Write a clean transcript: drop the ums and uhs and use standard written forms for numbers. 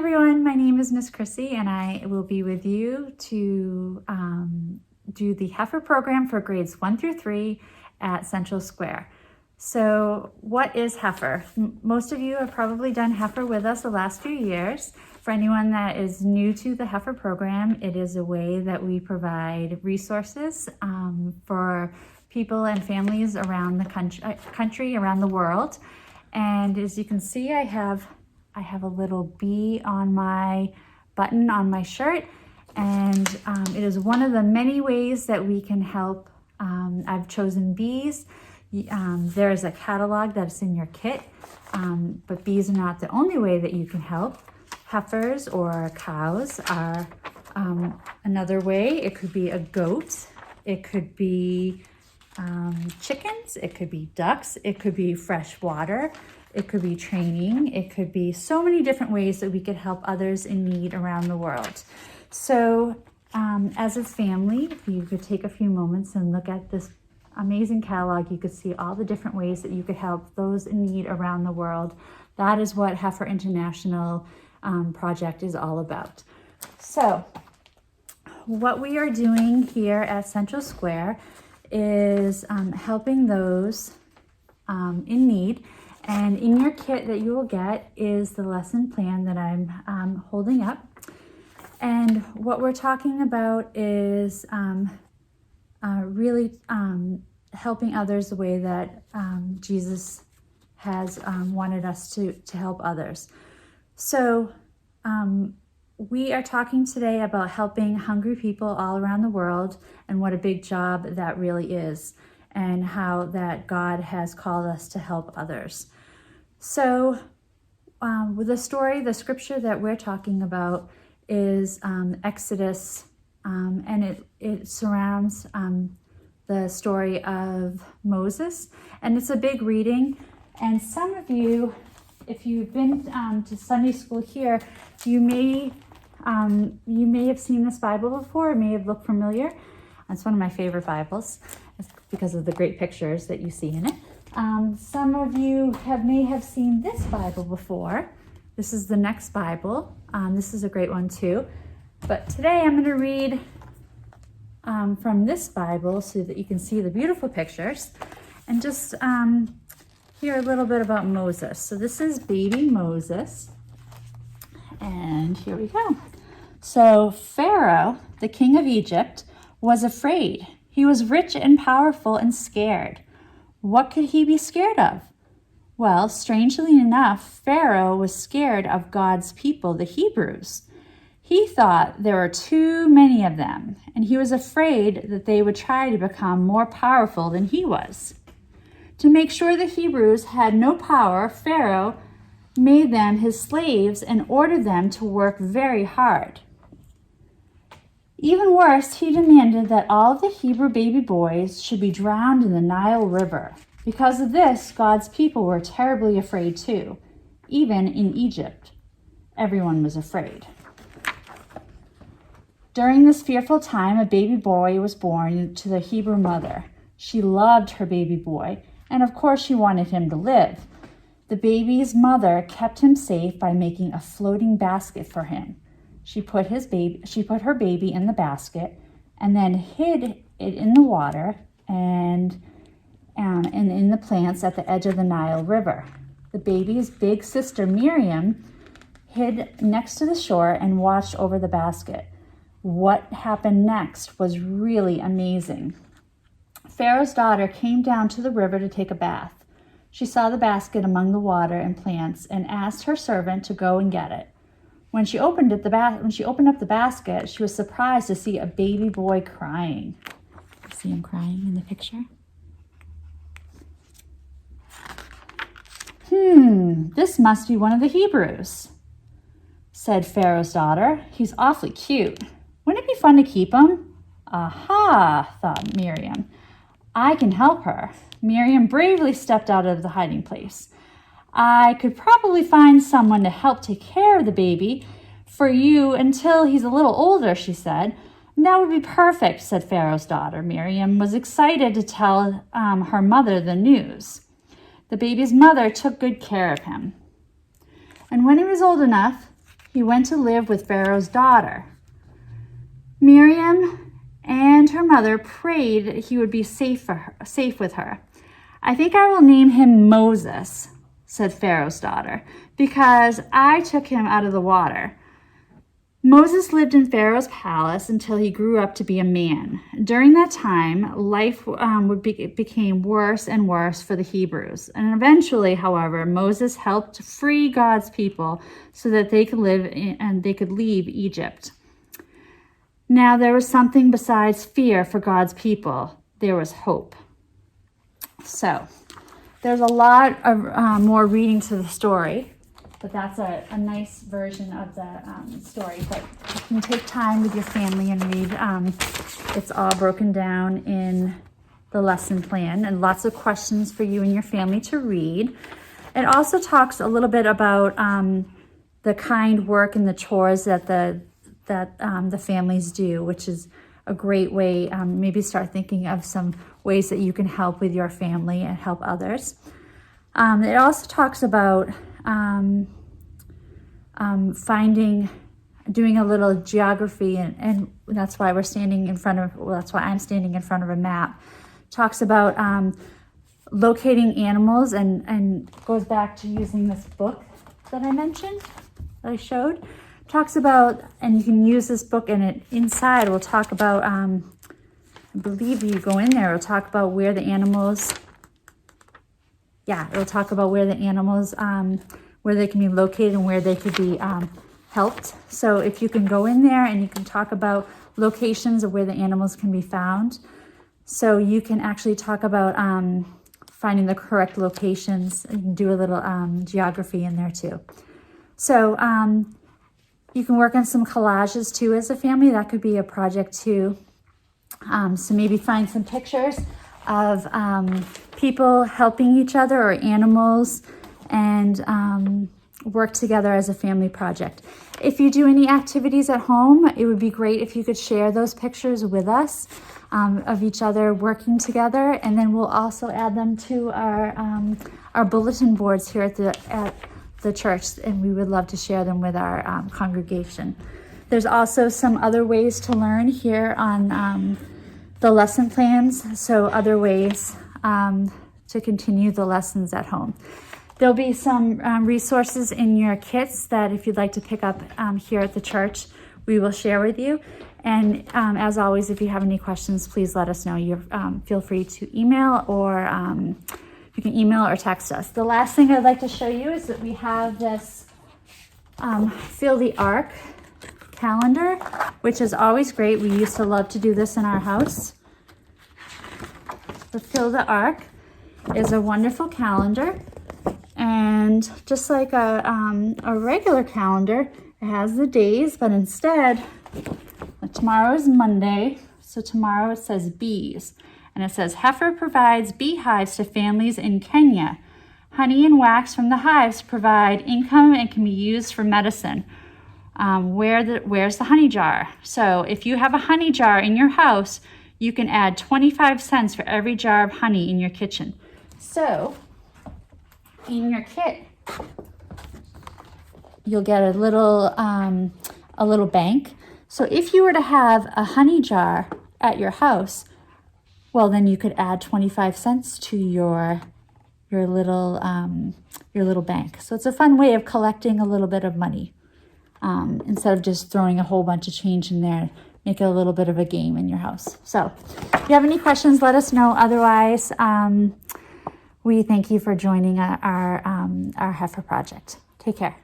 everyone, my name is Miss Chrissy and I will be with you to do the heifer program for grades 1 through 3 at Central Square. So what is heifer? Most of you have probably done heifer with us the last few years. For anyone that is new to the heifer program, it is a way that we provide resources for people and families around the country, around the world. And as you can see, I have a little bee on my button on my shirt, and it is one of the many ways that we can help. I've chosen bees. There is a catalog that's in your kit, but bees are not the only way that you can help. Heifers or cows are another way. It could be a goat, it could be chickens, it could be ducks, it could be fresh water, it could be training, it could be so many different ways that we could help others in need around the world. So as a family, if you could take a few moments and look at this amazing catalog, you could see all the different ways that you could help those in need around the world. That is what Heifer International project is all about. So what we are doing here at Central Square is helping those in need. And in your kit that you will get is the lesson plan that I'm holding up. And what we're talking about is really helping others the way that Jesus has wanted us to help others. So we are talking today about helping hungry people all around the world and what a big job that really is, and how that God has called us to help others. So with the scripture that we're talking about is Exodus, and it surrounds the story of Moses, and it's a big reading. And some of you, if you've been to Sunday school here, you may have seen this Bible before. It may have looked familiar. It's one of my favorite Bibles because of the great pictures that you see in it. Some of you may have seen this Bible before. This is the next Bible. This is a great one too. But today I'm going to read from this Bible so that you can see the beautiful pictures and just hear a little bit about Moses. So this is baby Moses. And here we go. So Pharaoh, the king of Egypt, was afraid. He was rich and powerful and scared. What could he be scared of? Well, strangely enough, Pharaoh was scared of God's people, the Hebrews. He thought there were too many of them, and he was afraid that they would try to become more powerful than he was. To make sure the Hebrews had no power, Pharaoh made them his slaves and ordered them to work very hard. Even worse, he demanded that all of the Hebrew baby boys should be drowned in the Nile River. Because of this, God's people were terribly afraid too. Even in Egypt, everyone was afraid. During this fearful time, a baby boy was born to the Hebrew mother. She loved her baby boy, and of course she wanted him to live. The baby's mother kept him safe by making a floating basket for him. She put her baby in the basket and then hid it in the water and in the plants at the edge of the Nile River. The baby's big sister Miriam hid next to the shore and watched over the basket. What happened next was really amazing. Pharaoh's daughter came down to the river to take a bath. She saw the basket among the water and plants and asked her servant to go and get it. When she opened up the basket, she was surprised to see a baby boy crying. See him crying in the picture? This must be one of the Hebrews, said Pharaoh's daughter. He's awfully cute. Wouldn't it be fun to keep him? Aha, thought Miriam. I can help her. Miriam bravely stepped out of the hiding place. I could probably find someone to help take care of the baby for you until he's a little older, she said. That would be perfect, said Pharaoh's daughter. Miriam was excited to tell her mother the news. The baby's mother took good care of him. And when he was old enough, he went to live with Pharaoh's daughter. Miriam and her mother prayed he would be safe with her. "I think I will name him Moses," said Pharaoh's daughter, "because I took him out of the water." Moses lived in Pharaoh's palace until he grew up to be a man. During that time, life became worse and worse for the Hebrews. And eventually, however, Moses helped free God's people so that they could leave Egypt. Now, there was something besides fear for God's people. There was hope. So, there's a lot of more reading to the story. But that's a nice version of the story. But you can take time with your family and read. It's all broken down in the lesson plan and lots of questions for you and your family to read. It also talks a little bit about the kind work and the chores that the families do, which is a great way. Maybe start thinking of some ways that you can help with your family and help others. It also talks about doing a little geography, and that's why I'm standing in front of a map. Talks about locating animals and goes back to using this book that I mentioned, that I showed. Talks about, and you can use this book, and it inside will talk about, I believe you go in there, it'll talk about where the animals, it'll talk about where the animals, where they can be located and where they could be helped. So if you can go in there and you can talk about locations of where the animals can be found. So you can actually talk about finding the correct locations and do a little geography in there too. So you can work on some collages too as a family. That could be a project too. So maybe find some pictures of people helping each other or animals, and work together as a family project. If you do any activities at home, it would be great if you could share those pictures with us of each other working together, and then we'll also add them to our bulletin boards here at the church, and we would love to share them with our congregation. There's also some other ways to learn here on the lesson plans, so other ways to continue the lessons at home. There'll be some resources in your kits that if you'd like to pick up here at the church, we will share with you. And as always, if you have any questions, please let us know. You feel free to email, or you can email or text us. The last thing I'd like to show you is that we have this Fill the Ark calendar, which is always great. We used to love to do this in our house. The Fill the Ark is a wonderful calendar. And just like a regular calendar, it has the days, but instead, tomorrow is Monday, so tomorrow it says bees. And it says, heifer provides beehives to families in Kenya. Honey and wax from the hives provide income and can be used for medicine. Where's the honey jar? So if you have a honey jar in your house, you can add 25 cents for every jar of honey in your kitchen. So in your kit, you'll get a little bank. So if you were to have a honey jar at your house, well, then you could add 25 cents to your little bank. So it's a fun way of collecting a little bit of money instead of just throwing a whole bunch of change in there. Make it a little bit of a game in your house. So if you have any questions, let us know. Otherwise, we thank you for joining our heifer project. Take care.